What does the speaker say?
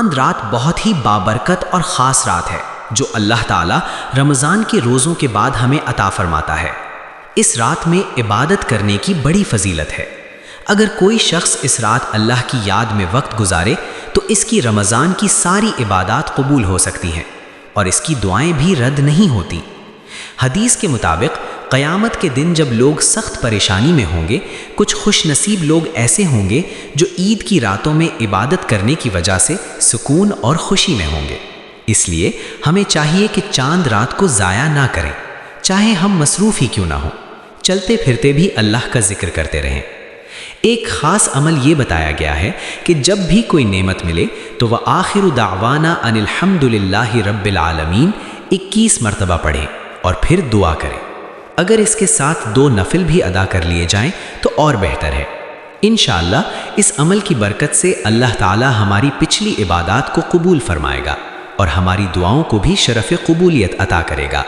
چاند رات بہت ہی بابرکت اور خاص رات ہے جو اللہ تعالیٰ رمضان کے روزوں کے بعد ہمیں عطا فرماتا ہے۔ اس رات میں عبادت کرنے کی بڑی فضیلت ہے۔ اگر کوئی شخص اس رات اللہ کی یاد میں وقت گزارے تو اس کی رمضان کی ساری عبادات قبول ہو سکتی ہیں اور اس کی دعائیں بھی رد نہیں ہوتی۔ حدیث کے مطابق قیامت کے دن جب لوگ سخت پریشانی میں ہوں گے، کچھ خوش نصیب لوگ ایسے ہوں گے جو عید کی راتوں میں عبادت کرنے کی وجہ سے سکون اور خوشی میں ہوں گے۔ اس لیے ہمیں چاہیے کہ چاند رات کو ضائع نہ کریں، چاہے ہم مصروف ہی کیوں نہ ہوں، چلتے پھرتے بھی اللہ کا ذکر کرتے رہیں۔ ایک خاص عمل یہ بتایا گیا ہے کہ جب بھی کوئی نعمت ملے تو وہ آخر دعوانا ان الحمد للہ رب العالمین 21 مرتبہ پڑھیں اور پھر دعا کریں۔ اگر اس کے ساتھ 2 نفل بھی ادا کر لیے جائیں تو اور بہتر ہے۔ انشاءاللہ اس عمل کی برکت سے اللہ تعالی ہماری پچھلی عبادات کو قبول فرمائے گا اور ہماری دعاؤں کو بھی شرف قبولیت عطا کرے گا۔